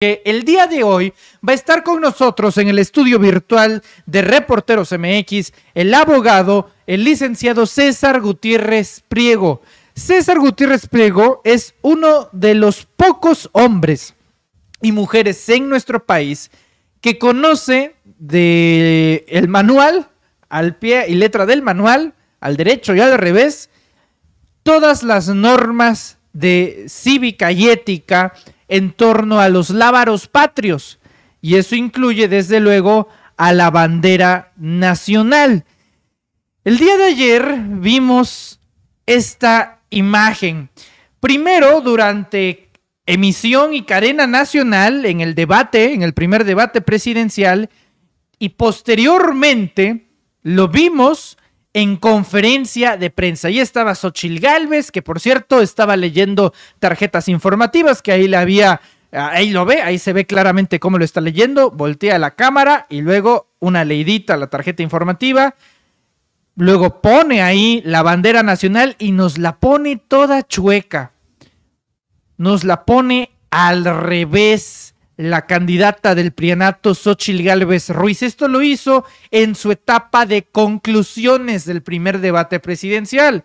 que el día de hoy va a estar con nosotros en el estudio virtual de Reporteros MX el abogado, el licenciado César Gutiérrez Priego. César Gutiérrez Priego es uno de los pocos hombres y mujeres en nuestro país que conoce del manual al pie y letra del manual, al derecho y al revés, todas las normas de cívica y ética en torno a los lábaros patrios, y eso incluye desde luego a la bandera nacional. El día de ayer vimos esta imagen, primero durante emisión y cadena nacional en el debate, en el primer debate presidencial, y posteriormente lo vimos en conferencia de prensa. Ahí estaba Xochitl Gálvez, que por cierto estaba leyendo tarjetas informativas, que ahí la había, ahí lo ve, ahí se ve claramente cómo lo está leyendo, voltea la cámara y luego una leidita a la tarjeta informativa, luego pone ahí la bandera nacional y nos la pone toda chueca, nos la pone al revés, la candidata del Prianato, Xochitl Gálvez Ruiz. Esto lo hizo en su etapa de conclusiones del primer debate presidencial.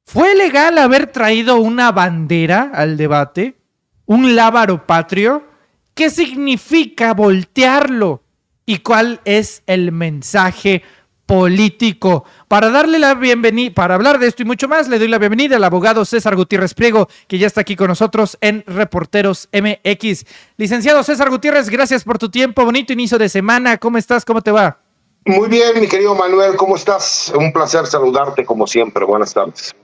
¿Fue legal haber traído una bandera al debate? ¿Un lábaro patrio? ¿Qué significa voltearlo? ¿Y cuál es el mensaje político? Para darle la bienvenida, para hablar de esto y mucho más, le doy la bienvenida al abogado César Gutiérrez Priego, que ya está aquí con nosotros en Reporteros MX. Licenciado César Gutiérrez, gracias por tu tiempo, bonito inicio de semana, ¿cómo estás? ¿Cómo te va? Muy bien, mi querido Manuel, ¿cómo estás? Un placer saludarte como siempre, buenas tardes.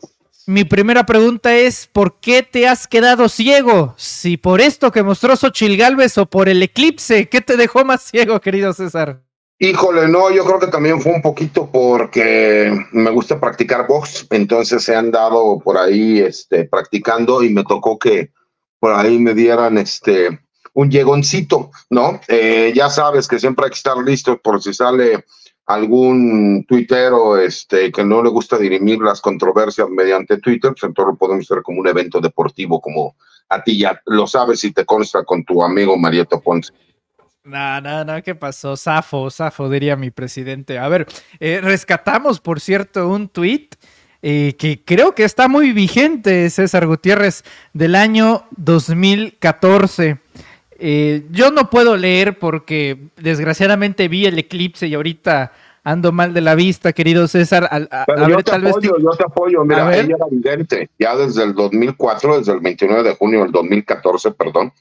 Mi primera pregunta es, ¿por qué te has quedado ciego? ¿Si por esto que mostró Xochitl Gálvez o por el eclipse? ¿Qué te dejó más ciego, querido César? Híjole, no, yo creo que también fue un poquito porque me gusta practicar box, entonces se han dado por ahí practicando y me tocó que por ahí me dieran un llegoncito, ¿no? Ya sabes que siempre hay que estar listos por si sale algún tuitero que no le gusta dirimir las controversias mediante Twitter, pues entonces lo podemos hacer como un evento deportivo, como a ti ya lo sabes y te consta con tu amigo Marieto Ponce. No, ¿qué pasó? Zafo, diría mi presidente. A ver, rescatamos, por cierto, un tuit que creo que está muy vigente, César Gutiérrez, del año 2014. Yo no puedo leer porque desgraciadamente vi el eclipse y ahorita ando mal de la vista, querido César. Pero yo te apoyo, mira, ella era vidente, ya desde el 2004, desde el 29 de junio del 2014, perdón.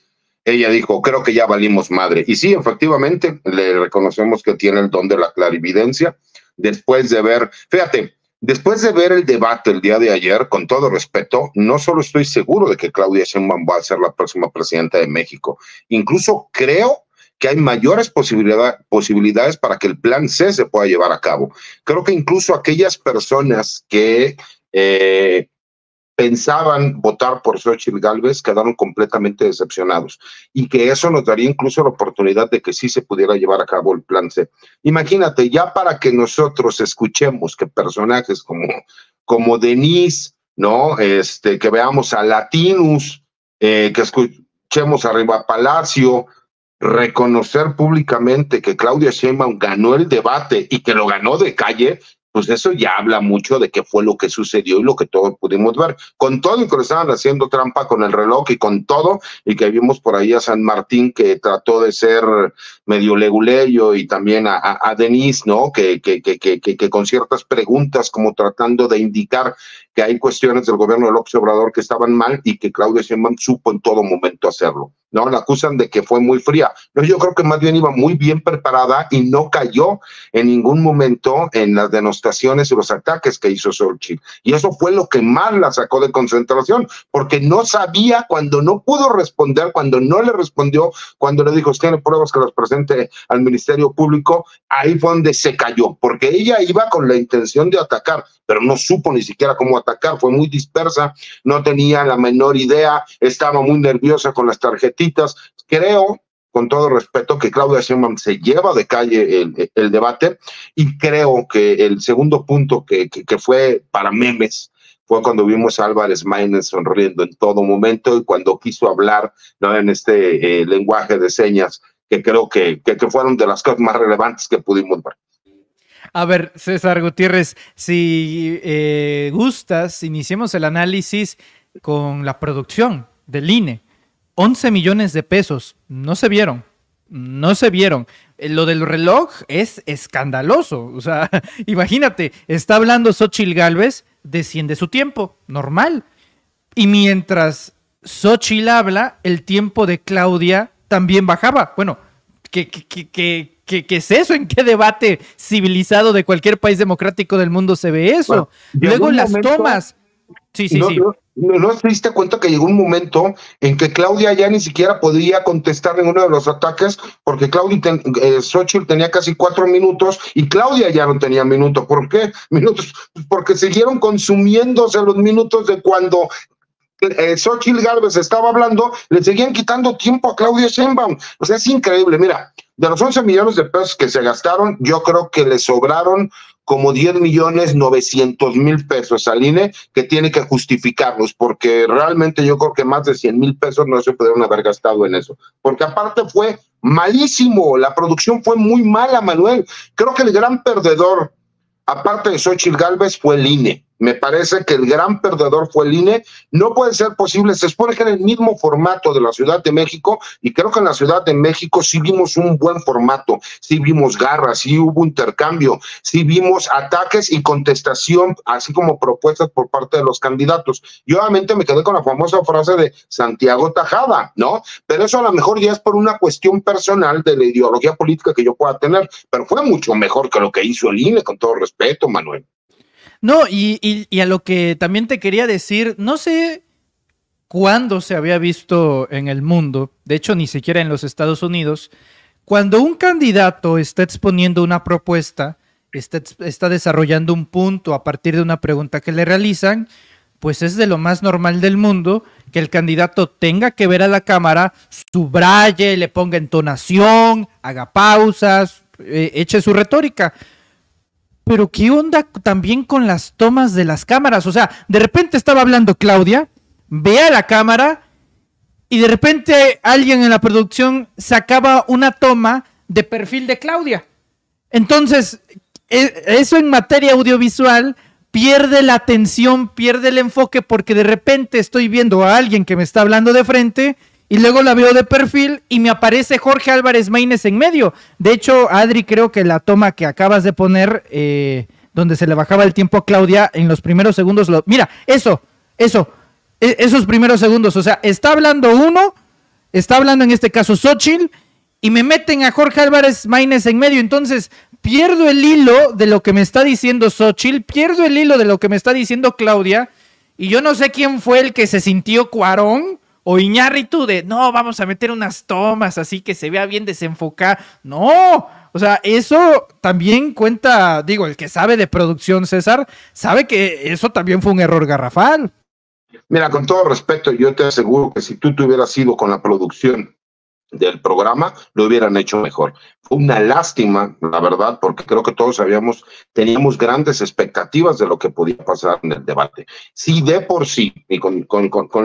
Ella dijo, creo que ya valimos madre. Y sí, efectivamente, le reconocemos que tiene el don de la clarividencia. Después de ver, fíjate, después de ver el debate el día de ayer, con todo respeto, no solo estoy seguro de que Claudia Sheinbaum va a ser la próxima presidenta de México, incluso creo que hay mayores posibilidades para que el plan C se pueda llevar a cabo. Creo que incluso aquellas personas que pensaban votar por Xochitl Gálvez quedaron completamente decepcionados y que eso nos daría incluso la oportunidad de que sí se pudiera llevar a cabo el plan C. Imagínate, ya para que nosotros escuchemos que personajes como Denise, ¿no? Que veamos a Latinus, que escuchemos a Riva Palacio, reconocer públicamente que Claudia Sheinbaum ganó el debate y que lo ganó de calle, pues eso ya habla mucho de qué fue lo que sucedió y lo que todos pudimos ver. Con todo y que le estaban haciendo trampa con el reloj y con todo, y que vimos por ahí a San Martín que trató de ser medio leguleyo y también a Denise, ¿no? Que con ciertas preguntas como tratando de indicar que hay cuestiones del gobierno de López Obrador que estaban mal y que Claudia Sheinbaum supo en todo momento hacerlo, ¿no? La acusan de que fue muy fría. No, yo creo que más bien iba muy bien preparada y no cayó en ningún momento en las denostaciones y los ataques que hizo Xochitl. Y eso fue lo que más la sacó de concentración, porque no sabía, cuando no pudo responder, cuando no le respondió, cuando le dijo, tiene pruebas que las presente al Ministerio Público, ahí fue donde se cayó, porque ella iba con la intención de atacar, pero no supo ni siquiera cómo atacar, fue muy dispersa, no tenía la menor idea, estaba muy nerviosa con las tarjetitas. Creo, con todo respeto, que Claudia Sheinbaum se lleva de calle el debate, y creo que el segundo punto que fue para memes fue cuando vimos a Álvarez Maínez sonriendo en todo momento y cuando quiso hablar, ¿no?, en este lenguaje de señas, que creo que fueron de las cosas más relevantes que pudimos ver. A ver, César Gutiérrez, si gustas, iniciemos el análisis con la producción del INE. 11 millones de pesos, no se vieron. Lo del reloj es escandaloso. O sea, imagínate, está hablando Xóchitl Gálvez, desciende su tiempo, normal. Y mientras Xóchitl habla, el tiempo de Claudia también bajaba. Bueno, ¿qué es eso? ¿En qué debate civilizado de cualquier país democrático del mundo se ve eso? Bueno, luego las tomas. Sí. ¿No te diste cuenta que llegó un momento en que Claudia ya ni siquiera podía contestar ninguno de los ataques porque Xóchitl tenía casi 4 minutos y Claudia ya no tenía minutos? ¿Por qué minutos? Porque siguieron consumiéndose los minutos de cuando Xóchitl Gálvez estaba hablando, le seguían quitando tiempo a Claudia Sheinbaum. O sea, es increíble. Mira, de los 11 millones de pesos que se gastaron, yo creo que le sobraron como 10.900.000 pesos al INE, que tiene que justificarlos, porque realmente yo creo que más de 100,000 pesos no se pudieron haber gastado en eso, porque aparte fue malísimo, la producción fue muy mala, Manuel. Creo que el gran perdedor, aparte de Xóchitl Gálvez, fue el INE. Me parece que el gran perdedor fue el INE. No puede ser posible. Se supone que en el mismo formato de la Ciudad de México, y creo que en la Ciudad de México sí vimos un buen formato, sí vimos garras, sí hubo intercambio, sí vimos ataques y contestación, así como propuestas por parte de los candidatos. Yo obviamente me quedé con la famosa frase de Santiago Tajada, ¿no? Pero eso a lo mejor ya es por una cuestión personal de la ideología política que yo pueda tener, pero fue mucho mejor que lo que hizo el INE, con todo respeto, Manuel. No, y a lo que también te quería decir, no sé cuándo se había visto en el mundo, de hecho ni siquiera en los Estados Unidos, cuando un candidato está exponiendo una propuesta, está desarrollando un punto a partir de una pregunta que le realizan, pues es de lo más normal del mundo que el candidato tenga que ver a la cámara, subraye, le ponga entonación, haga pausas, eche su retórica. Pero ¿qué onda también con las tomas de las cámaras? O sea, de repente estaba hablando Claudia, ve a la cámara y de repente alguien en la producción sacaba una toma de perfil de Claudia. Entonces, eso en materia audiovisual pierde la atención, pierde el enfoque, porque de repente estoy viendo a alguien que me está hablando de frente y luego la veo de perfil y me aparece Jorge Álvarez Maínez en medio. De hecho, Adri, creo que la toma que acabas de poner, donde se le bajaba el tiempo a Claudia, en los primeros segundos, mira, esos primeros segundos, o sea, está hablando en este caso Xóchitl, y me meten a Jorge Álvarez Maínez en medio. Entonces pierdo el hilo de lo que me está diciendo Xóchitl, pierdo el hilo de lo que me está diciendo Claudia, y yo no sé quién fue el que se sintió Cuarón o Iñárritu de, no, vamos a meter unas tomas así que se vea bien desenfocada. No, o sea, eso también cuenta, digo, el que sabe de producción, César, sabe que eso también fue un error garrafal. Mira, con todo respeto, yo te aseguro que si tú te hubieras ido con la producción del programa, lo hubieran hecho mejor. Fue una lástima, la verdad, porque creo que todos teníamos grandes expectativas de lo que podía pasar en el debate. Sí, de por sí, y con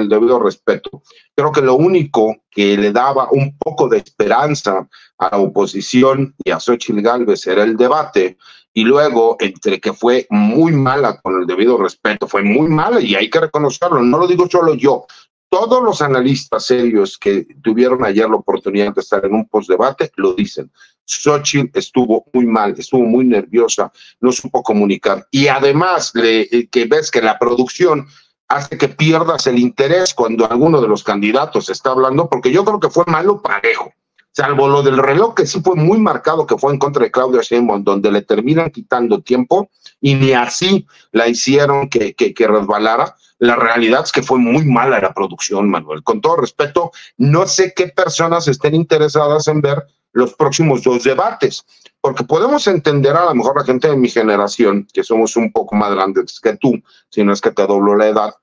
el debido respeto, creo que lo único que le daba un poco de esperanza a la oposición y a Xóchitl Gálvez era el debate, y luego, entre que fue muy mala, con el debido respeto, fue muy mala, y hay que reconocerlo, no lo digo solo yo. Todos los analistas serios que tuvieron ayer la oportunidad de estar en un postdebate lo dicen. Xóchitl estuvo muy mal, estuvo muy nerviosa, no supo comunicar. Y además, que ves que la producción hace que pierdas el interés cuando alguno de los candidatos está hablando, porque yo creo que fue malo parejo. Salvo lo del reloj, que sí fue muy marcado, que fue en contra de Claudia Sheinbaum, donde le terminan quitando tiempo y ni así la hicieron que resbalara. La realidad es que fue muy mala la producción, Manuel. Con todo respeto, no sé qué personas estén interesadas en ver los próximos 2 debates, porque podemos entender a lo mejor la gente de mi generación, que somos un poco más grandes que tú, si no es que te doblo la edad,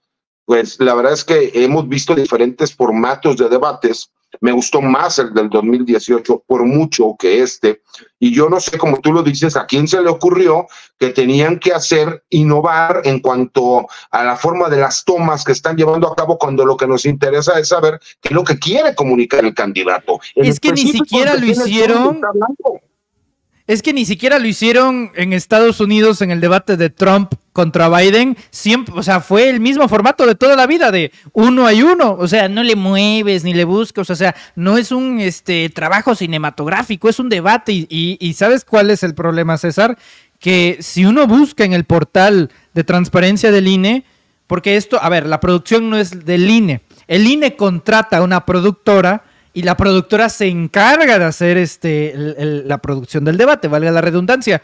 pues la verdad es que hemos visto diferentes formatos de debates, Me gustó más el del 2018 por mucho que este. Y yo no sé, como tú lo dices, a quién se le ocurrió que tenían que innovar en cuanto a la forma de las tomas que están llevando a cabo, cuando lo que nos interesa es saber qué es lo que quiere comunicar el candidato. Es que ni siquiera lo hicieron. Es que ni siquiera lo hicieron en Estados Unidos en el debate de Trump contra Biden. Siempre, o sea, fue el mismo formato de toda la vida, de 1-1. O sea, no le mueves ni le buscas. O sea, no es un trabajo cinematográfico, es un debate. Y ¿sabes cuál es el problema, César? Que si uno busca en el portal de transparencia del INE, porque esto, a ver, la producción no es del INE. El INE contrata a una productora y la productora se encarga de hacer la producción del debate, valga la redundancia.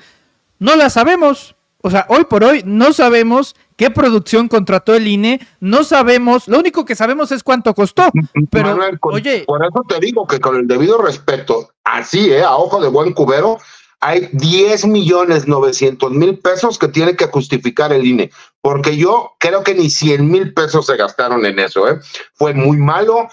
No la sabemos. O sea, hoy por hoy no sabemos qué producción contrató el INE, no sabemos, lo único que sabemos es cuánto costó. Pero, Manuel, oye... Por eso te digo que con el debido respeto, así, a ojo de buen cubero, hay 10,900,000 pesos que tiene que justificar el INE, porque yo creo que ni 100,000 pesos se gastaron en eso, Fue muy malo,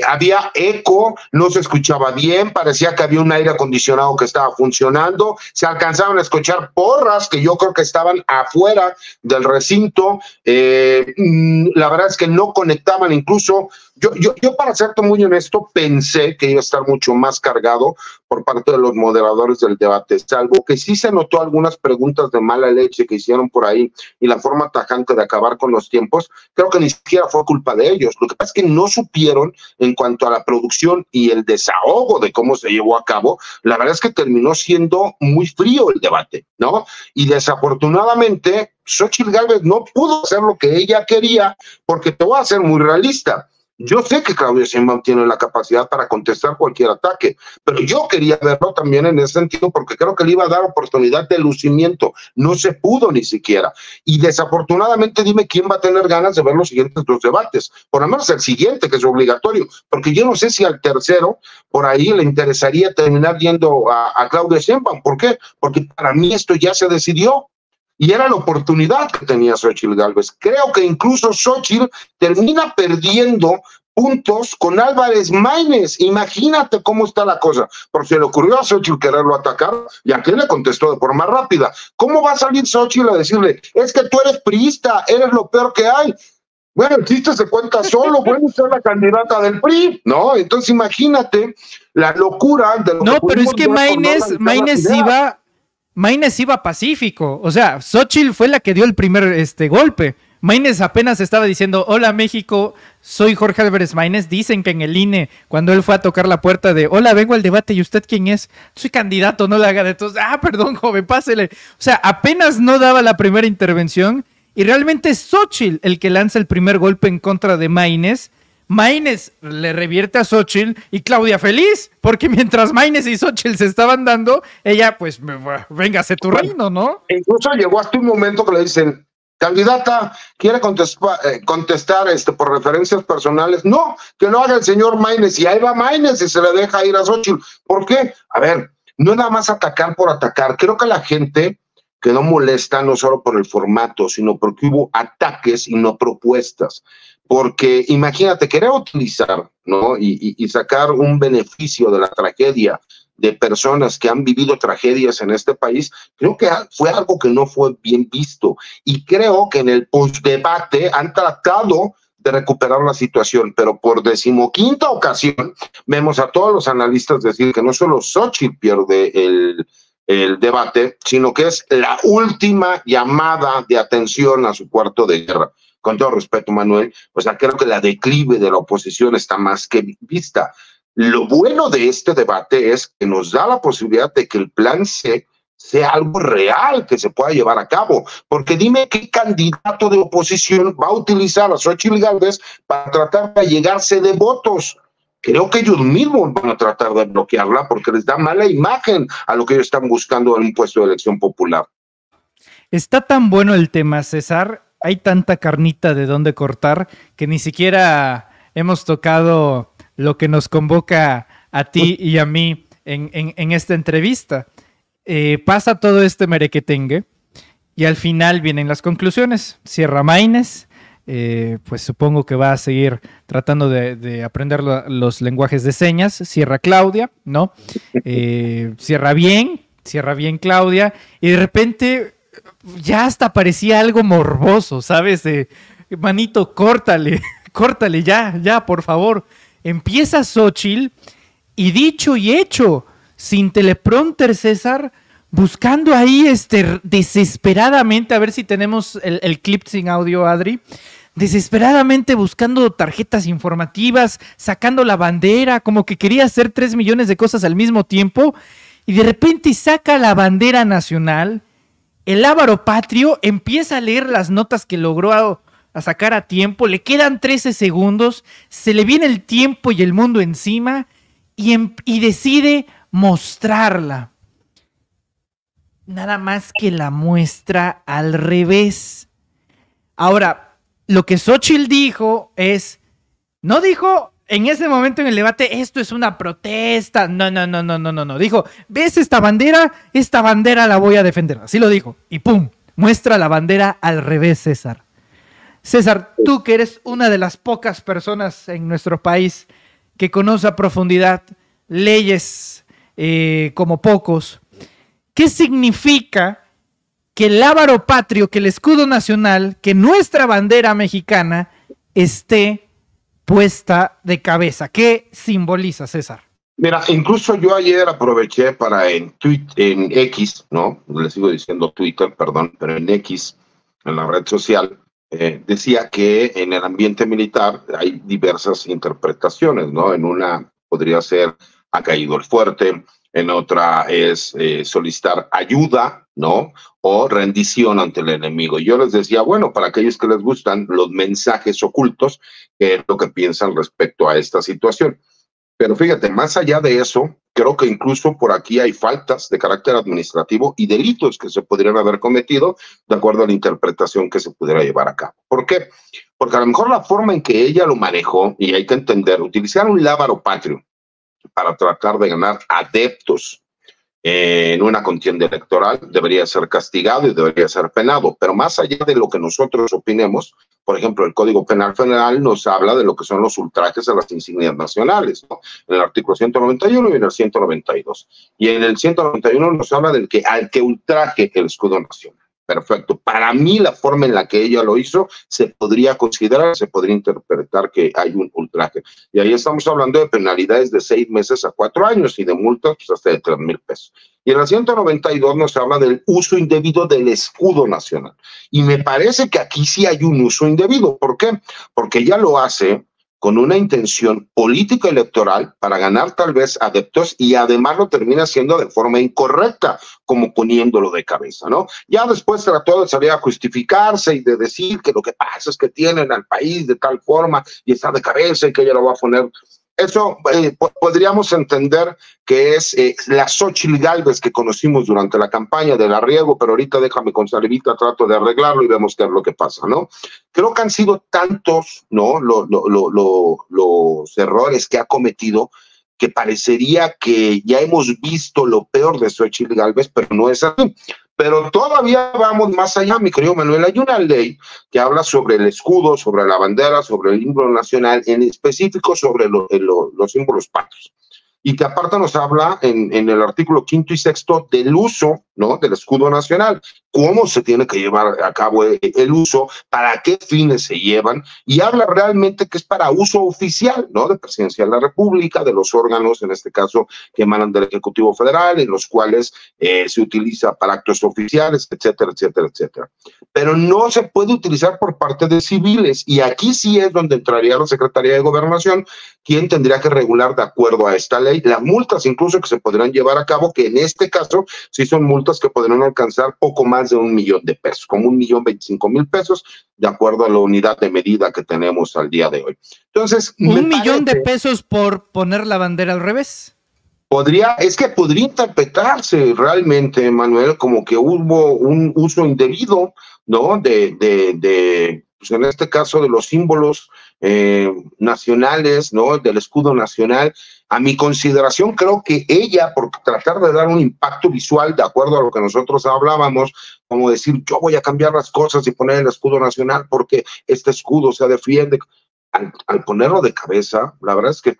había eco, no se escuchaba bien, parecía que había un aire acondicionado que estaba funcionando, se alcanzaron a escuchar porras que yo creo que estaban afuera del recinto, la verdad es que no conectaban, incluso yo para serte muy honesto, pensé que iba a estar mucho más cargado por parte de los moderadores del debate, salvo que sí se notó algunas preguntas de mala leche que hicieron por ahí y la forma tajante de acabar con los tiempos. Creo que ni siquiera fue culpa de ellos. Lo que pasa es que no supieron en cuanto a la producción y el desahogo de cómo se llevó a cabo. La verdad es que terminó siendo muy frío el debate, ¿no? Y desafortunadamente, Xóchitl Gálvez no pudo hacer lo que ella quería, porque te voy a ser muy realista. Yo sé que Claudia Sheinbaum tiene la capacidad para contestar cualquier ataque, pero yo quería verlo también en ese sentido, porque creo que le iba a dar oportunidad de lucimiento. No se pudo ni siquiera. Y desafortunadamente, dime quién va a tener ganas de ver los siguientes dos debates. Por lo menos el siguiente, que es obligatorio, porque yo no sé si al tercero, por ahí le interesaría terminar yendo a Claudia Sheinbaum. ¿Por qué? Porque para mí esto ya se decidió. Y era la oportunidad que tenía Xóchitl Gálvez. Creo que incluso Xóchitl termina perdiendo puntos con Álvarez Maínez. Imagínate cómo está la cosa. Porque se le ocurrió a Xóchitl quererlo atacar y aquí le contestó de forma rápida. ¿Cómo va a salir Xóchitl a decirle, es que tú eres priista, eres lo peor que hay? Bueno, el chiste se cuenta solo, bueno, ser la candidata del PRI, ¿no? Entonces imagínate la locura de lo no, pero es que Maínez iba pacífico, o sea, Xóchitl fue la que dio el primer golpe. Maínez apenas estaba diciendo, hola México, soy Jorge Álvarez Maínez. Dicen que en el INE, cuando él fue a tocar la puerta de, hola, vengo al debate, ¿y usted quién es? Soy candidato, no le haga de tos. Perdón, joven, pásele. O sea, apenas no daba la primera intervención y realmente es Xóchitl el que lanza el primer golpe en contra de Maínez. Maínez le revierte a Xóchitl y Claudia feliz, porque mientras Maínez y Xóchitl se estaban dando, ella pues, véngase tu reino, ¿no? Incluso llegó hasta un momento que le dicen, candidata, ¿quiere contestar por referencias personales? No, que lo haga el señor Maínez, y ahí va Maínez y se le deja ir a Xóchitl. ¿Por qué? A ver, no es nada más atacar por atacar. Creo que la gente quedó molesta no solo por el formato, sino porque hubo ataques y no propuestas. Porque imagínate, querer utilizar, ¿no? Y sacar un beneficio de la tragedia de personas que han vivido tragedias en este país, creo que fue algo que no fue bien visto. Y creo que en el postdebate han tratado de recuperar la situación, pero por 15ª ocasión vemos a todos los analistas decir que no solo Xóchitl pierde el debate, sino que es la última llamada de atención a su cuarto de guerra. Con todo respeto, Manuel, o sea, creo que la declive de la oposición está más que vista. Lo bueno de este debate es que nos da la posibilidad de que el plan C sea algo real que se pueda llevar a cabo, porque dime qué candidato de oposición va a utilizar a Xóchitl Gálvez para tratar de llegarse de votos. Creo que ellos mismos van a tratar de bloquearla porque les da mala imagen a lo que ellos están buscando en un puesto de elección popular. Está tan bueno el tema, César, hay tanta carnita de dónde cortar que ni siquiera hemos tocado lo que nos convoca a ti y a mí en esta entrevista. Pasa todo este merequetengue y al final vienen las conclusiones. Cierra Maínez, pues supongo que va a seguir tratando de aprender los lenguajes de señas. Cierra Claudia, ¿no? Cierra bien Claudia, y de repente ya hasta parecía algo morboso, ¿sabes? Manito, córtale, córtale ya, por favor. Empieza Xóchitl y dicho y hecho, sin teleprompter, César, buscando ahí desesperadamente, a ver si tenemos el clip sin audio, Adri, desesperadamente buscando tarjetas informativas, sacando la bandera, como que quería hacer 3 millones de cosas al mismo tiempo, y de repente saca la bandera nacional. El Lábaro Patrio empieza a leer las notas que logró a sacar a tiempo, le quedan 13 segundos, se le viene el tiempo y el mundo encima, y decide mostrarla. Nada más que la muestra al revés. Ahora, lo que Xóchitl dijo no dijo en ese momento en el debate, esto es una protesta, no. Dijo, ¿ves esta bandera? Esta bandera la voy a defender. Así lo dijo. Y ¡pum! Muestra la bandera al revés, César. César, tú que eres una de las pocas personas en nuestro país que conoce a profundidad leyes como pocos, ¿qué significa que el Lábaro Patrio, que el escudo nacional, que nuestra bandera mexicana esté puesta de cabeza? ¿Qué simboliza, César? Mira, incluso yo ayer aproveché para en X, ¿no? Le sigo diciendo Twitter, perdón, pero en X, en la red social, decía que en el ambiente militar hay diversas interpretaciones, ¿no? En una podría ser ha caído el fuerte, en otra es solicitar ayuda, ¿no? O rendición ante el enemigo. Yo les decía, bueno, para aquellos que les gustan los mensajes ocultos, ¿qué es lo que piensan respecto a esta situación? Pero fíjate, más allá de eso, creo que incluso por aquí hay faltas de carácter administrativo y delitos que se podrían haber cometido de acuerdo a la interpretación que se pudiera llevar a cabo. ¿Por qué? Porque a lo mejor la forma en que ella lo manejó, y hay que entender, utilizar un Lábaro Patrio para tratar de ganar adeptos en una contienda electoral debería ser castigado y debería ser penado, pero más allá de lo que nosotros opinemos, por ejemplo, el Código Penal Federal nos habla de lo que son los ultrajes a las insignias nacionales, ¿no? En el artículo 191 y en el 192. Y en el 191 nos habla del que al que ultraje el escudo nacional. Perfecto. Para mí, la forma en la que ella lo hizo se podría considerar, se podría interpretar que hay un ultraje. Y ahí estamos hablando de penalidades de 6 meses a 4 años y de multas pues, hasta de 3,000 pesos. Y en el 192 nos habla del uso indebido del escudo nacional. Y me parece que aquí sí hay un uso indebido. ¿Por qué? Porque ella lo hace con una intención política electoral para ganar tal vez adeptos y además lo termina haciendo de forma incorrecta, como poniéndolo de cabeza, ¿no? Ya después trató de salir a justificarse y de decir que lo que pasa es que tienen al país de tal forma y está de cabeza y que ella lo va a poner. Eso podríamos entender que es la Xóchitl Gálvez que conocimos durante la campaña de la Riego, pero ahorita déjame con salivita, trato de arreglarlo y vemos qué es lo que pasa, ¿no? Creo que han sido tantos, ¿no? Los errores que ha cometido que parecería que ya hemos visto lo peor de Xóchitl Gálvez, pero no es así. Pero todavía vamos más allá, mi querido Manuel. Hay una ley que habla sobre el escudo, sobre la bandera, sobre el himno nacional, en específico sobre los símbolos patrios. Y que aparte nos habla en el artículo 5º y 6º del uso, ¿no? Del escudo nacional, cómo se tiene que llevar a cabo el uso, para qué fines se llevan, y habla realmente que es para uso oficial, ¿no? De Presidencia de la República, de los órganos, en este caso, que emanan del Ejecutivo Federal, en los cuales se utiliza para actos oficiales, etcétera, etcétera, etcétera. Pero no se puede utilizar por parte de civiles, y aquí sí es donde entraría la Secretaría de Gobernación, quien tendría que regular de acuerdo a esta ley las multas incluso que se podrán llevar a cabo, que en este caso sí son multas que podrán alcanzar poco más de 1 millón de pesos, como 1,025,000 pesos, de acuerdo a la unidad de medida que tenemos al día de hoy. Entonces, ¿1 millón de pesos por poner la bandera al revés? Podría interpretarse realmente, Manuel, como que hubo un uso indebido, ¿no? Pues en este caso de los símbolos nacionales, ¿no? Del escudo nacional. A mi consideración, creo que ella, por tratar de dar un impacto visual, de acuerdo a lo que nosotros hablábamos, como decir, yo voy a cambiar las cosas y poner el escudo nacional porque este escudo se defiende. Al ponerlo de cabeza, la verdad es que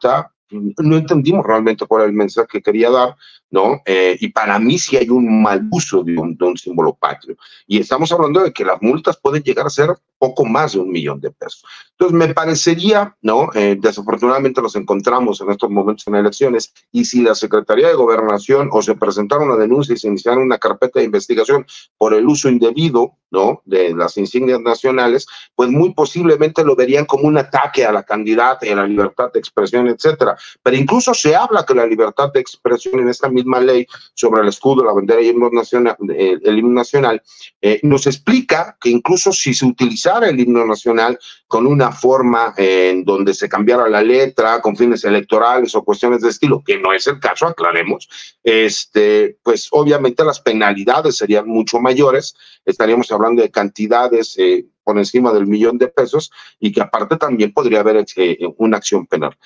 no entendimos realmente cuál era el mensaje que quería dar, ¿no? Y para mí sí hay un mal uso de un símbolo patrio. Y estamos hablando de que las multas pueden llegar a ser poco más de $1,000,000. Entonces, me parecería, ¿no? Desafortunadamente los encontramos en estos momentos en elecciones, y si la Secretaría de Gobernación o se presentara una denuncia y se iniciara una carpeta de investigación por el uso indebido, ¿no? De las insignias nacionales, pues muy posiblemente lo verían como un ataque a la candidata y a la libertad de expresión, etcétera. Pero incluso se habla que la libertad de expresión en esta misma ley sobre el escudo, la bandera y el himno nacional, nos explica que incluso si se utilizara el himno nacional con una forma en donde se cambiara la letra con fines electorales o cuestiones de estilo, que no es el caso, aclaremos, pues obviamente las penalidades serían mucho mayores, estaríamos hablando de cantidades por encima del $1,000,000 y que aparte también podría haber una acción penal.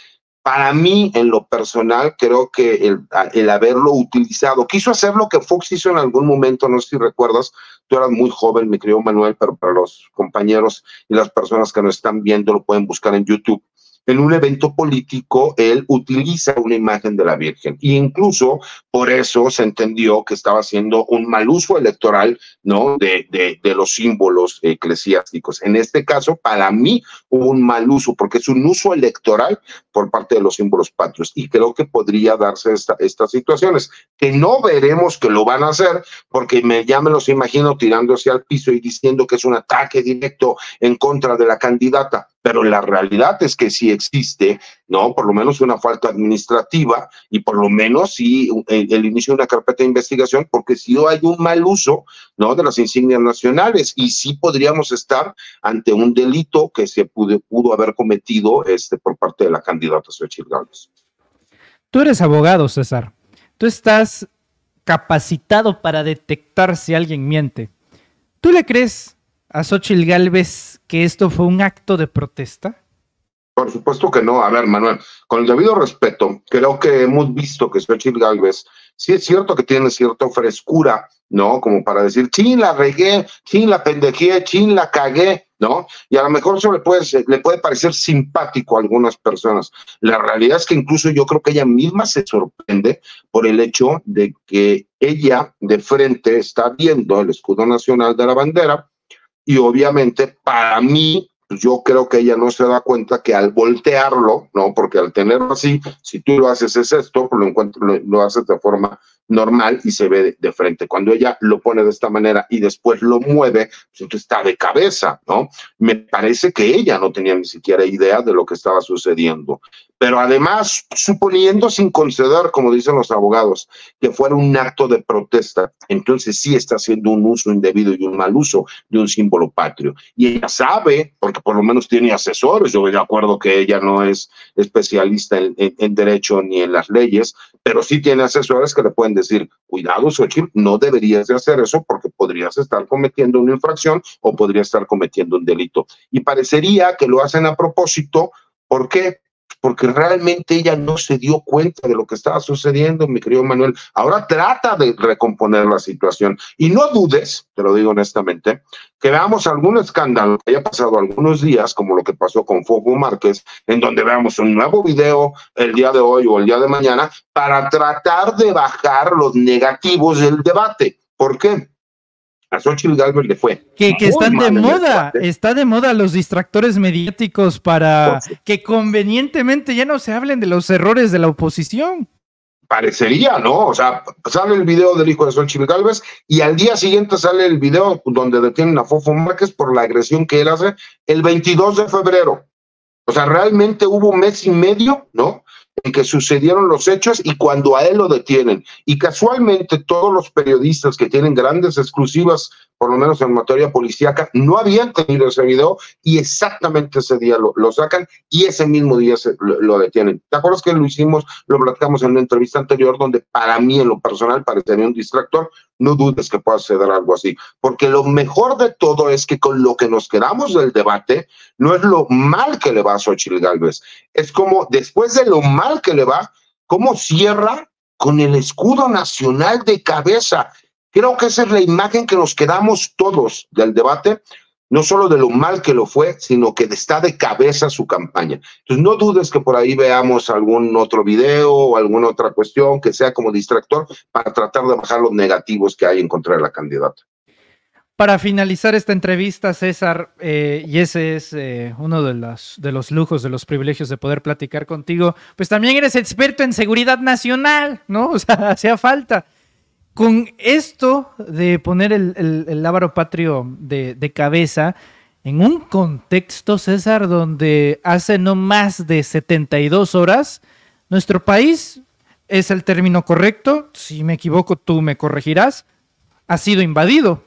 Para mí, en lo personal, creo que el haberlo utilizado, quiso hacer lo que Fox hizo en algún momento, no sé si recuerdas, tú eras muy joven, mi querido Manuel, pero para los compañeros y las personas que nos están viendo lo pueden buscar en YouTube. En un evento político, él utiliza una imagen de la Virgen e incluso por eso se entendió que estaba haciendo un mal uso electoral, ¿no? De los símbolos eclesiásticos. En este caso, para mí, hubo un mal uso porque es un uso electoral por parte de los símbolos patrios y creo que podría darse estas situaciones, que no veremos que lo van a hacer porque ya me los imagino tirándose al piso y diciendo que es un ataque directo en contra de la candidata. Pero la realidad es que sí existe, ¿no? Por lo menos una falta administrativa y por lo menos sí el inicio de una carpeta de investigación, porque sí hay un mal uso, ¿no? De las insignias nacionales y sí podríamos estar ante un delito que se pudo haber cometido por parte de la candidata Xochitl Gálvez. Tú eres abogado, César. Tú estás capacitado para detectar si alguien miente. ¿Tú le crees a Xochitl Gálvez que esto fue un acto de protesta? Por supuesto que no. A ver, Manuel, con el debido respeto, creo que hemos visto que Xochitl Gálvez, sí es cierto que tiene cierta frescura, ¿no? Como para decir, chin, la regué, chin, la pendejé, chin, la cagué, ¿no? Y a lo mejor eso le puede parecer simpático a algunas personas. La realidad es que incluso yo creo que ella misma se sorprende por el hecho de que ella de frente está viendo el escudo nacional de la bandera y obviamente para mí, yo creo que ella no se da cuenta que al voltearlo, ¿no? Porque al tenerlo así, si tú lo haces es esto, pues lo haces de forma normal y se ve de frente. Cuando ella lo pone de esta manera y después lo mueve, pues entonces está de cabeza, ¿no? Me parece que ella no tenía ni siquiera idea de lo que estaba sucediendo. Pero además, suponiendo sin conceder, como dicen los abogados, que fuera un acto de protesta, entonces sí está haciendo un uso indebido y un mal uso de un símbolo patrio. Y ella sabe, porque por lo menos tiene asesores, yo de acuerdo que ella no es especialista en derecho ni en las leyes, pero sí tiene asesores que le pueden decir, cuidado, Xochitl, no deberías de hacer eso porque podrías estar cometiendo una infracción o podrías estar cometiendo un delito. Y parecería que lo hacen a propósito. ¿Por qué? Porque realmente ella no se dio cuenta de lo que estaba sucediendo, mi querido Manuel. Ahora trata de recomponer la situación. Y no dudes, te lo digo honestamente, que veamos algún escándalo que haya pasado algunos días, como lo que pasó con Fofo Márquez, en donde veamos un nuevo video el día de hoy o el día de mañana, para tratar de bajar los negativos del debate. ¿Por qué? A Xochitl Gálvez le fue. Que están de moda, está de moda los distractores mediáticos para que convenientemente ya no se hablen de los errores de la oposición. Parecería, ¿no? O sea, sale el video del hijo de Xochitl Gálvez y al día siguiente sale el video donde detienen a Fofo Márquez por la agresión que él hace el 22 de febrero. O sea, realmente hubo un mes y medio, ¿no? En que sucedieron los hechos y cuando a él lo detienen. Y casualmente todos los periodistas que tienen grandes exclusivas, por lo menos en materia policíaca, no habían tenido ese video y exactamente ese día lo sacan y ese mismo día lo detienen. ¿Te acuerdas que lo platicamos en una entrevista anterior donde para mí en lo personal parecería un distractor? No dudes que pueda suceder algo así, porque lo mejor de todo es que con lo que nos quedamos del debate no es lo mal que le va a Xochitl Gálvez, es como después de lo mal que le va, cómo cierra con el escudo nacional de cabeza. Creo que esa es la imagen que nos quedamos todos del debate, no solo de lo mal que lo fue, sino que está de cabeza su campaña. Entonces no dudes que por ahí veamos algún otro video o alguna otra cuestión que sea como distractor para tratar de bajar los negativos que hay en contra de la candidata. Para finalizar esta entrevista, César, y ese es uno de los lujos, de los privilegios de poder platicar contigo, pues también eres experto en seguridad nacional, ¿no? O sea, hacía falta. Con esto de poner el lábaro patrio de cabeza, en un contexto, César, donde hace no más de 72 horas, nuestro país, es el término correcto, si me equivoco tú me corregirás, ha sido invadido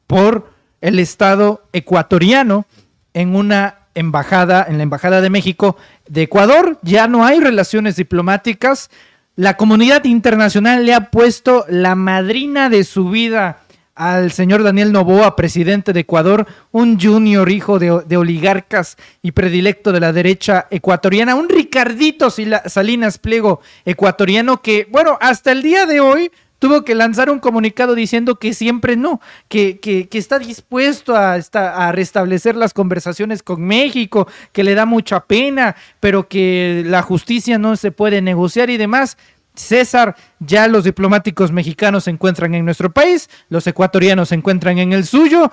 por el Estado ecuatoriano en una embajada, en la Embajada de México de Ecuador. Ya no hay relaciones diplomáticas. La comunidad internacional le ha puesto la madrina de su vida al señor Daniel Noboa, presidente de Ecuador, un junior hijo de oligarcas y predilecto de la derecha ecuatoriana, un Ricardito Salinas Pliego ecuatoriano que, bueno, hasta el día de hoy tuvo que lanzar un comunicado diciendo que siempre no, que está dispuesto a restablecer las conversaciones con México, que le da mucha pena, pero que la justicia no se puede negociar y demás. César, ya los diplomáticos mexicanos se encuentran en nuestro país, los ecuatorianos se encuentran en el suyo.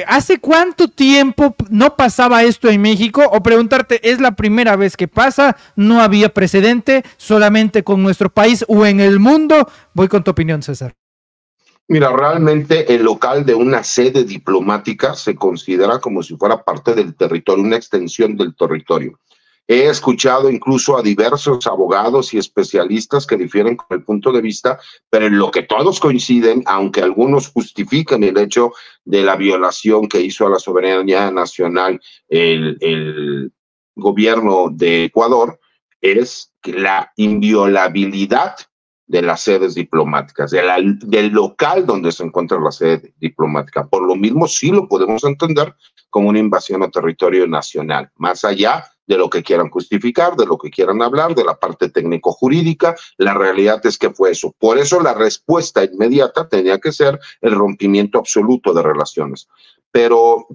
¿Hace cuánto tiempo no pasaba esto en México? O preguntarte, ¿es la primera vez que pasa? ¿No había precedente solamente con nuestro país o en el mundo? Voy con tu opinión, César. Mira, realmente el local de una sede diplomática se considera como si fuera parte del territorio, una extensión del territorio. He escuchado incluso a diversos abogados y especialistas que difieren con el punto de vista, pero en lo que todos coinciden, aunque algunos justifican el hecho de la violación que hizo a la soberanía nacional el gobierno de Ecuador, es la inviolabilidad de las sedes diplomáticas, del local donde se encuentra la sede diplomática. Por lo mismo, sí lo podemos entender como una invasión a territorio nacional, más allá de lo que quieran justificar, de lo que quieran hablar, de la parte técnico-jurídica. La realidad es que fue eso. Por eso la respuesta inmediata tenía que ser el rompimiento absoluto de relaciones. Pero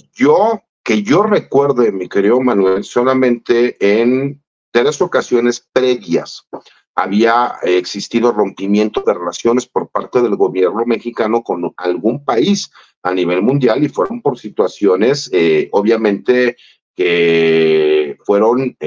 que yo recuerde, mi querido Manuel, solamente en 3 ocasiones previas había existido rompimiento de relaciones por parte del gobierno mexicano con algún país a nivel mundial y fueron por situaciones, obviamente, que fueron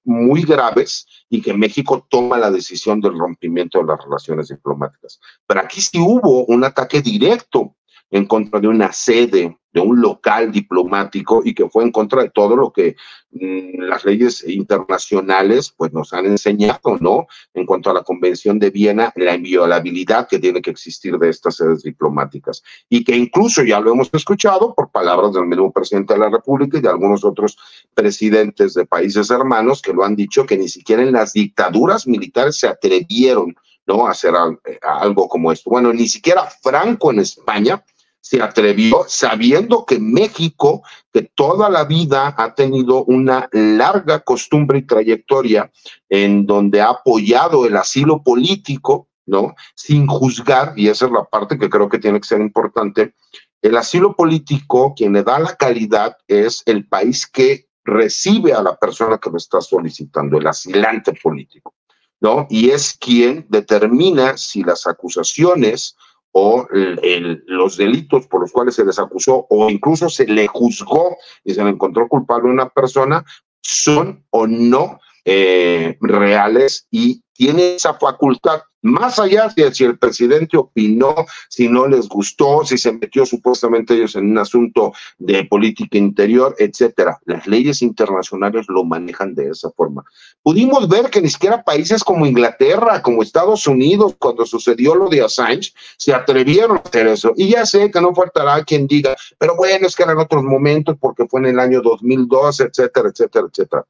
muy graves y que México toma la decisión del rompimiento de las relaciones diplomáticas. Pero aquí sí hubo un ataque directo en contra de una sede, de un local diplomático y que fue en contra de todo lo que las leyes internacionales pues nos han enseñado, ¿no? En cuanto a la Convención de Viena, la inviolabilidad que tiene que existir de estas sedes diplomáticas y que incluso ya lo hemos escuchado por palabras del mismo presidente de la República y de algunos otros presidentes de países hermanos que lo han dicho, que ni siquiera en las dictaduras militares se atrevieron, ¿no?, a hacer algo como esto. Bueno, ni siquiera Franco en España se atrevió, sabiendo que México, que toda la vida ha tenido una larga costumbre y trayectoria en donde ha apoyado el asilo político, ¿no?, sin juzgar, y esa es la parte que creo que tiene que ser importante. El asilo político, quien le da la calidad es el país que recibe a la persona que lo está solicitando, el asilante político, ¿no? Y es quien determina si las acusaciones o los delitos por los cuales se les acusó o incluso se le juzgó y se le encontró culpable a una persona son o no reales, y tiene esa facultad, más allá de si el presidente opinó, si no les gustó, si se metió supuestamente ellos en un asunto de política interior, etcétera. Las leyes internacionales lo manejan de esa forma. Pudimos ver que ni siquiera países como Inglaterra, como Estados Unidos, cuando sucedió lo de Assange, se atrevieron a hacer eso. Y ya sé que no faltará quien diga, pero bueno, es que eran otros momentos porque fue en el año 2002, etcétera, etcétera, etcétera.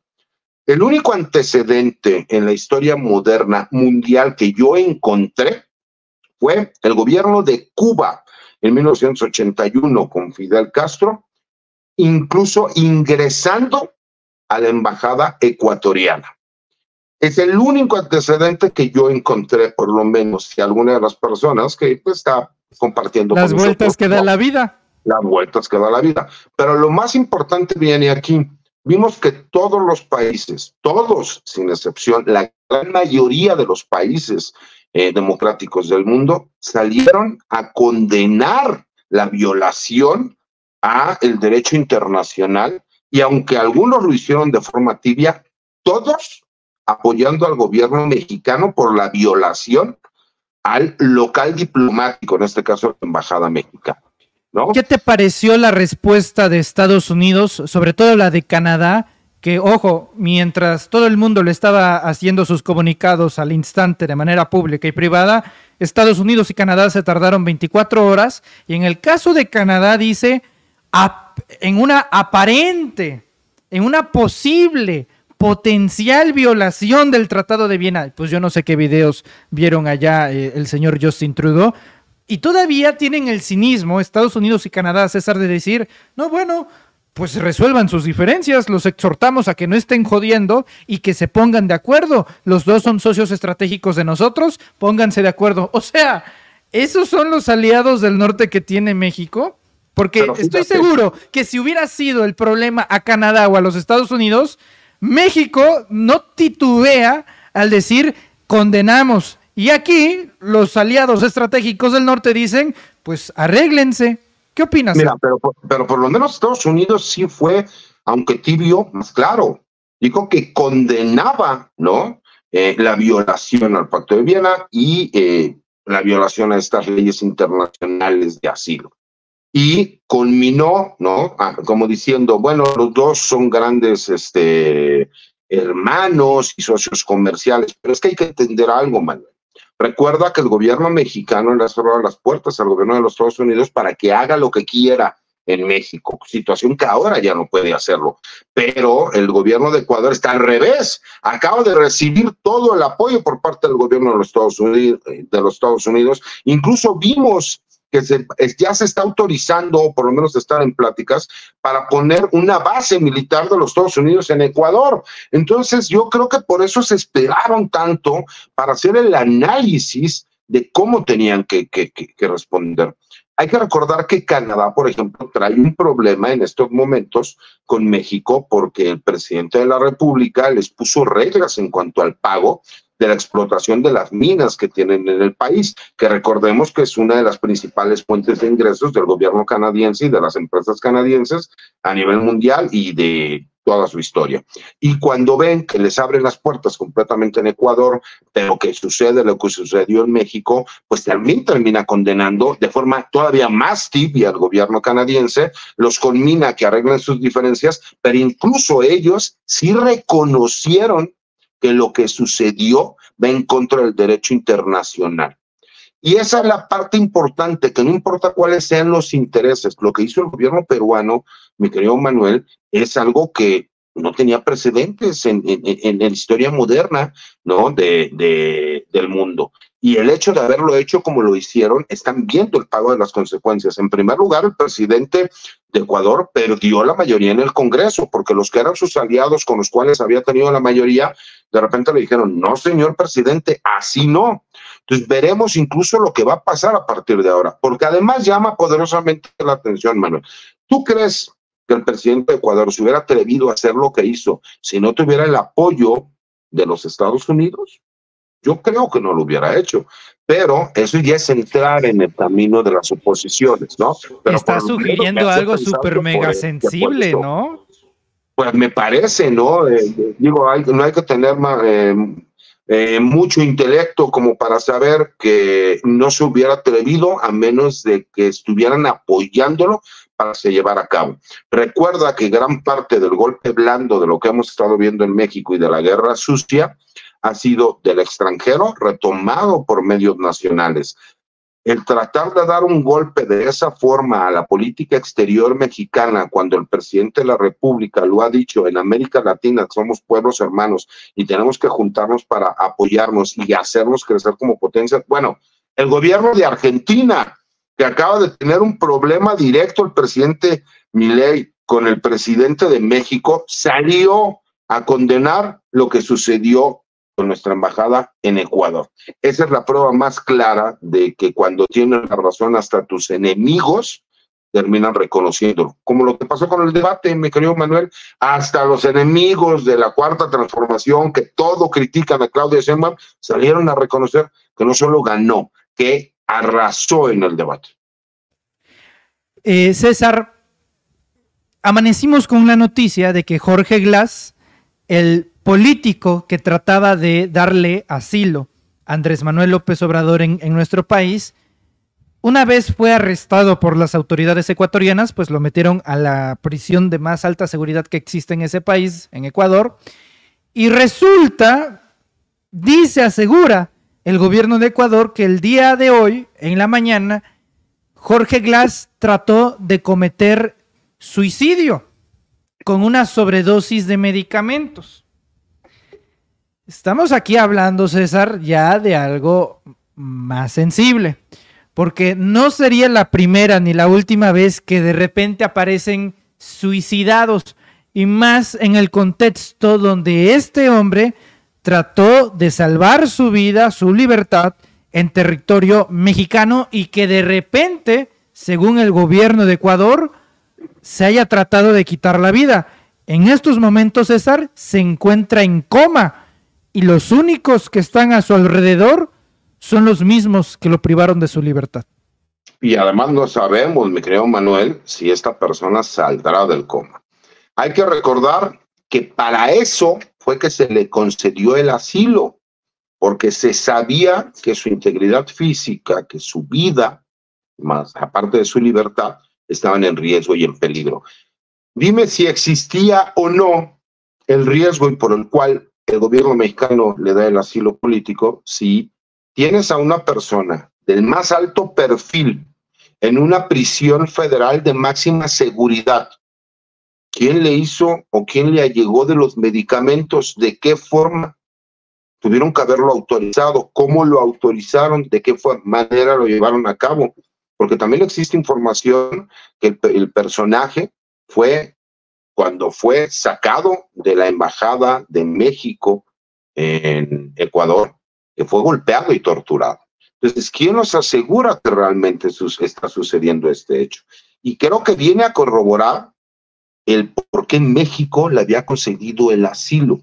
El único antecedente en la historia moderna mundial que yo encontré fue el gobierno de Cuba en 1981 con Fidel Castro, incluso ingresando a la embajada ecuatoriana. Es el único antecedente que yo encontré, por lo menos, si alguna de las personas que pues, está compartiendo las con vueltas nosotros, que da ¿no? la vida. Las vueltas que da la vida. Pero lo más importante viene aquí. Vimos que todos los países, todos sin excepción, la gran mayoría de los países democráticos del mundo salieron a condenar la violación a el derecho internacional, y aunque algunos lo hicieron de forma tibia, todos apoyando al gobierno mexicano por la violación al local diplomático, en este caso la embajada mexicana, ¿no? ¿Qué te pareció la respuesta de Estados Unidos, sobre todo la de Canadá? Que, ojo, mientras todo el mundo le estaba haciendo sus comunicados al instante de manera pública y privada, Estados Unidos y Canadá se tardaron 24 horas, y en el caso de Canadá dice, en una aparente, en una posible, potencial violación del Tratado de Viena. Pues yo no sé qué videos vieron allá el señor Justin Trudeau, y todavía tienen el cinismo, Estados Unidos y Canadá, César, de decir, no, bueno, pues resuelvan sus diferencias, los exhortamos a que no estén jodiendo y que se pongan de acuerdo. Los dos son socios estratégicos de nosotros, pónganse de acuerdo. O sea, ¿esos son los aliados del norte que tiene México? Porque estoy seguro que si hubiera sido el problema a Canadá o a los Estados Unidos, México no titubea al decir condenamos. Y aquí los aliados estratégicos del norte dicen, pues arréglense. ¿Qué opinas? Mira, pero por lo menos Estados Unidos sí fue, aunque tibio, más claro. Dijo que condenaba, ¿no? La violación al Pacto de Viena y la violación a estas leyes internacionales de asilo. Y culminó, ¿no? Como diciendo, bueno, los dos son grandes hermanos y socios comerciales, pero es que hay que entender algo, Manuel. Recuerda que el gobierno mexicano le ha cerrado las puertas al gobierno de los Estados Unidos para que haga lo que quiera en México, situación que ahora ya no puede hacerlo. Pero el gobierno de Ecuador está al revés, acaba de recibir todo el apoyo por parte del gobierno de los Estados Unidos. Incluso vimos que ya se está autorizando, o por lo menos están en pláticas, para poner una base militar de los Estados Unidos en Ecuador. Entonces yo creo que por eso se esperaron tanto para hacer el análisis de cómo tenían que responder. Hay que recordar que Canadá, por ejemplo, trae un problema en estos momentos con México porque el presidente de la República les puso reglas en cuanto al pago de la explotación de las minas que tienen en el país, que recordemos que es una de las principales fuentes de ingresos del gobierno canadiense y de las empresas canadienses a nivel mundial y de toda su historia. Y cuando ven que les abren las puertas completamente en Ecuador, pero que sucede lo que sucedió en México, pues también termina condenando de forma todavía más tibia al gobierno canadiense, los conmina a que arreglen sus diferencias, pero incluso ellos sí reconocieron que lo que sucedió va en contra del derecho internacional. Y esa es la parte importante, que no importa cuáles sean los intereses, lo que hizo el gobierno peruano, mi querido Manuel, es algo que no tenía precedentes en la historia moderna, ¿no? del mundo. Y el hecho de haberlo hecho como lo hicieron, están viendo el pago de las consecuencias. En primer lugar, el presidente de Ecuador perdió la mayoría en el Congreso, porque los que eran sus aliados con los cuales había tenido la mayoría, de repente le dijeron, no, señor presidente, así no. Entonces veremos incluso lo que va a pasar a partir de ahora, porque además llama poderosamente la atención, Manuel. ¿Tú crees que el presidente de Ecuador se hubiera atrevido a hacer lo que hizo si no tuviera el apoyo de los Estados Unidos? Yo creo que no lo hubiera hecho, pero eso ya es entrar en el camino de las oposiciones, ¿no? Pero está sugiriendo algo súper mega sensible, ¿no? Pues me parece, ¿no? Digo, no hay que tener mucho intelecto como para saber que no se hubiera atrevido a menos de que estuvieran apoyándolo para que se llevara a cabo. Recuerda que gran parte del golpe blando de lo que hemos estado viendo en México y de la guerra sucia ha sido del extranjero retomado por medios nacionales. El tratar de dar un golpe de esa forma a la política exterior mexicana, cuando el presidente de la República lo ha dicho, en América Latina somos pueblos hermanos y tenemos que juntarnos para apoyarnos y hacernos crecer como potencia. Bueno, el gobierno de Argentina, que acaba de tener un problema directo, el presidente Milei con el presidente de México, salió a condenar lo que sucedió con nuestra embajada en Ecuador. Esa es la prueba más clara de que cuando tienes la razón, hasta tus enemigos terminan reconociéndolo. Como lo que pasó con el debate, mi querido Manuel, hasta los enemigos de la Cuarta Transformación, que todo critican a Claudia Sheinbaum, salieron a reconocer que no solo ganó, que arrasó en el debate. César, amanecimos con la noticia de que Jorge Glass, el político que trataba de darle asilo a Andrés Manuel López Obrador en nuestro país, una vez fue arrestado por las autoridades ecuatorianas, pues lo metieron a la prisión de más alta seguridad que existe en ese país, en Ecuador, y resulta, asegura el gobierno de Ecuador que el día de hoy, en la mañana, Jorge Glass trató de cometer suicidio con una sobredosis de medicamentos. Estamos aquí hablando, César, ya de algo más sensible, porque no sería la primera ni la última vez que de repente aparecen suicidados, y más en el contexto donde este hombre trató de salvar su vida, su libertad, en territorio mexicano, y que de repente, según el gobierno de Ecuador, se haya tratado de quitar la vida. En estos momentos, César, se encuentra en coma, y los únicos que están a su alrededor son los mismos que lo privaron de su libertad. Y además no sabemos, mi querido Manuel, si esta persona saldrá del coma. Hay que recordar que para eso fue que se le concedió el asilo, porque se sabía que su integridad física, que su vida, más aparte de su libertad, estaban en riesgo y en peligro. Dime si existía o no el riesgo y por el cual el gobierno mexicano le da el asilo político, si tienes a una persona del más alto perfil en una prisión federal de máxima seguridad. ¿Quién le hizo o quién le allegó de los medicamentos? ¿De qué forma? Tuvieron que haberlo autorizado. ¿Cómo lo autorizaron? ¿De qué manera lo llevaron a cabo? Porque también existe información que el personaje fue, cuando fue sacado de la embajada de México en Ecuador, que fue golpeado y torturado. Entonces, ¿quién nos asegura que realmente está sucediendo este hecho? Y creo que viene a corroborar el por qué México le había concedido el asilo,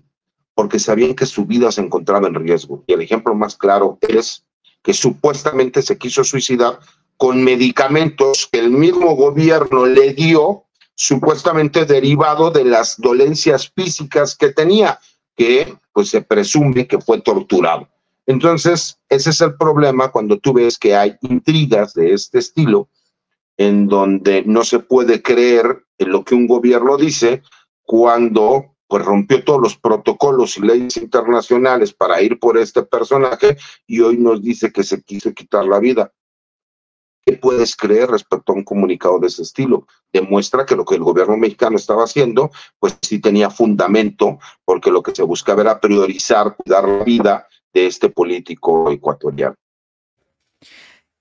porque sabían que su vida se encontraba en riesgo. Y el ejemplo más claro es que supuestamente se quiso suicidar con medicamentos que el mismo gobierno le dio, supuestamente derivado de las dolencias físicas que tenía, que pues se presume que fue torturado. Entonces, ese es el problema cuando tú ves que hay intrigas de este estilo, en donde no se puede creer en lo que un gobierno dice cuando pues rompió todos los protocolos y leyes internacionales para ir por este personaje y hoy nos dice que se quiso quitar la vida. ¿Qué puedes creer respecto a un comunicado de ese estilo? Demuestra que lo que el gobierno mexicano estaba haciendo, pues sí tenía fundamento, porque lo que se buscaba era priorizar, cuidar la vida de este político ecuatoriano.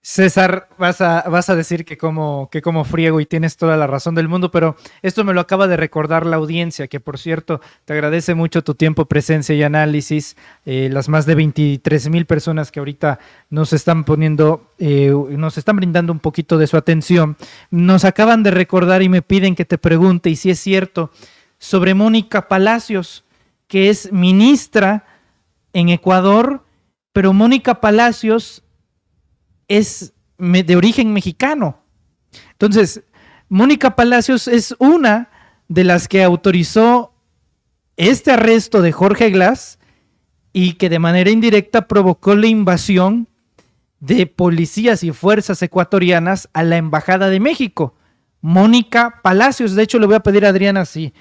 César, vas a decir que como friego, y tienes toda la razón del mundo, pero esto me lo acaba de recordar la audiencia, que por cierto te agradece mucho tu tiempo, presencia y análisis. Las más de 23,000 personas que ahorita nos están nos están brindando un poquito de su atención, nos acaban de recordar y me piden que te pregunte, y si es cierto, sobre Mónica Palacios, que es ministra en Ecuador, pero Mónica Palacios es de origen mexicano. Entonces, Mónica Palacios es una de las que autorizó este arresto de Jorge Glass y que de manera indirecta provocó la invasión de policías y fuerzas ecuatorianas a la Embajada de México. Mónica Palacios, de hecho le voy a pedir a Adriana si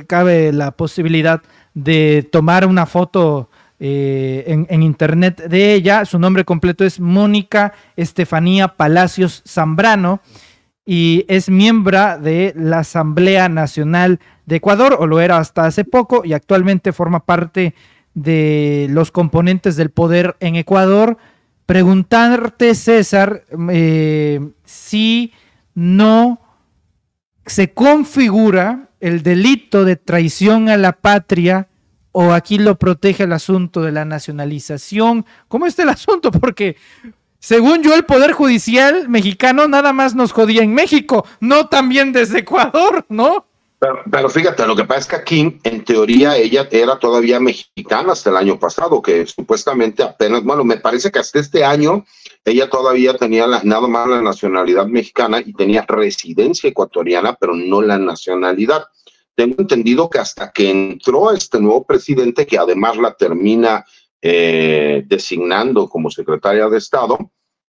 cabe la posibilidad de tomar una foto en internet de ella. Su nombre completo es Mónica Estefanía Palacios Zambrano y es miembro de la Asamblea Nacional de Ecuador, o lo era hasta hace poco, y actualmente forma parte de los componentes del poder en Ecuador. Preguntarte, César, si no se configura el delito de traición a la patria o aquí lo protege el asunto de la nacionalización? ¿Cómo está el asunto? Porque según yo, el Poder Judicial mexicano nada más nos jodía en México, no también desde Ecuador, ¿no? Pero fíjate, lo que pasa es que aquí, en teoría, ella era todavía mexicana hasta el año pasado, que supuestamente apenas, bueno, me parece que hasta este año ella todavía tenía nada más la nacionalidad mexicana y tenía residencia ecuatoriana, pero no la nacionalidad. Tengo entendido que hasta que entró este nuevo presidente, que además la termina designando como secretaria de Estado,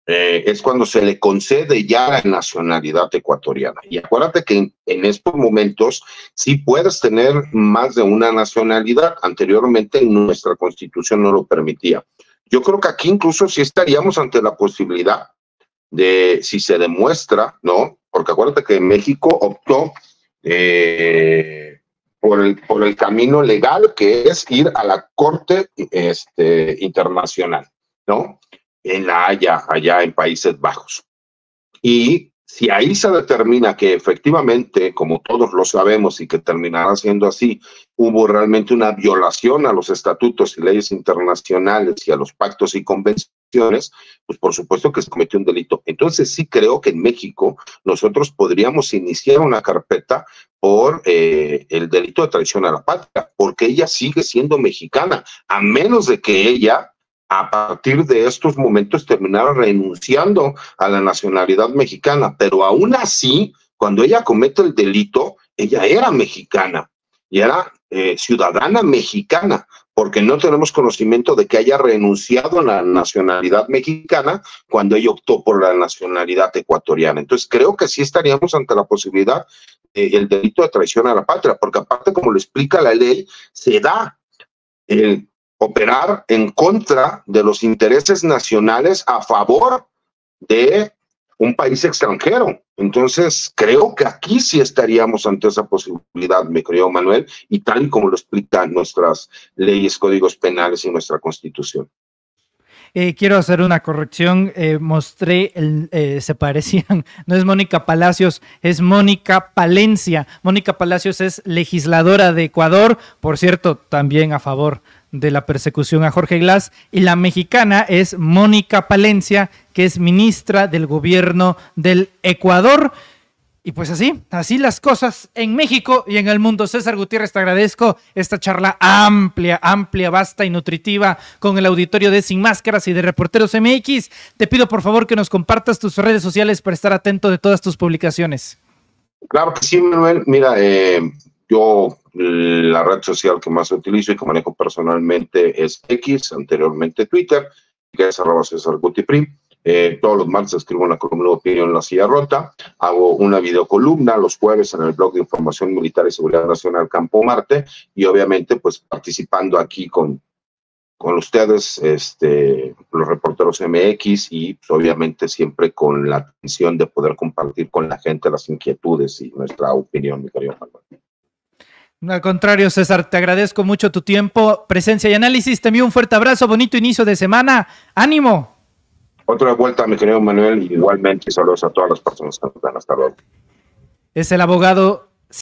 es cuando se le concede ya la nacionalidad ecuatoriana. Y acuérdate que en estos momentos sí puedes tener más de una nacionalidad. Anteriormente nuestra Constitución no lo permitía. Yo creo que aquí incluso sí estaríamos ante la posibilidad de, si se demuestra, ¿no? Porque acuérdate que México optó por el camino legal, que es ir a la Corte Internacional, ¿no? En La Haya, allá en Países Bajos. Y si ahí se determina que efectivamente, como todos lo sabemos y que terminará siendo así, hubo realmente una violación a los estatutos y leyes internacionales y a los pactos y convenciones, pues por supuesto que se cometió un delito. Entonces sí creo que en México nosotros podríamos iniciar una carpeta por el delito de traición a la patria, porque ella sigue siendo mexicana, a menos de que ella a partir de estos momentos terminara renunciando a la nacionalidad mexicana, pero aún así, cuando ella comete el delito, ella era mexicana y era ciudadana mexicana, porque no tenemos conocimiento de que haya renunciado a la nacionalidad mexicana cuando ella optó por la nacionalidad ecuatoriana. Entonces creo que sí estaríamos ante la posibilidad del delito de traición a la patria, porque aparte, como lo explica la ley, se da el operar en contra de los intereses nacionales a favor de un país extranjero. Entonces, creo que aquí sí estaríamos ante esa posibilidad, mi querido Manuel, y tal y como lo explican nuestras leyes, códigos penales y nuestra Constitución. Quiero hacer una corrección, mostré, se parecían, no es Mónica Palacios, es Mónica Palencia. Mónica Palacios es legisladora de Ecuador, por cierto, también a favor de la persecución a Jorge Glass, y la mexicana es Mónica Palencia, que es ministra del gobierno del Ecuador. Y pues así las cosas en México y en el mundo. César Gutiérrez, te agradezco esta charla amplia, vasta y nutritiva con el auditorio de Sin Máscaras y de Reporteros MX. Te pido por favor que nos compartas tus redes sociales para estar atento de todas tus publicaciones. Claro que sí, Manuel. Mira, yo la red social que más utilizo y que manejo personalmente es X, anteriormente Twitter, que es @CésarGutiPrim. Todos los martes escribo una columna de opinión en La Silla Rota, hago una videocolumna los jueves en el blog de Información Militar y Seguridad Nacional Campo Marte, y obviamente pues participando aquí con ustedes, los Reporteros MX, y pues, obviamente siempre con la atención de poder compartir con la gente las inquietudes y nuestra opinión, mi querido Manuel. Al contrario, César, te agradezco mucho tu tiempo, presencia y análisis. Te envío un fuerte abrazo, bonito inicio de semana. ¡Ánimo! Otra vuelta, mi querido Manuel, igualmente saludos a todas las personas que nos dan. Hasta luego. Es el abogado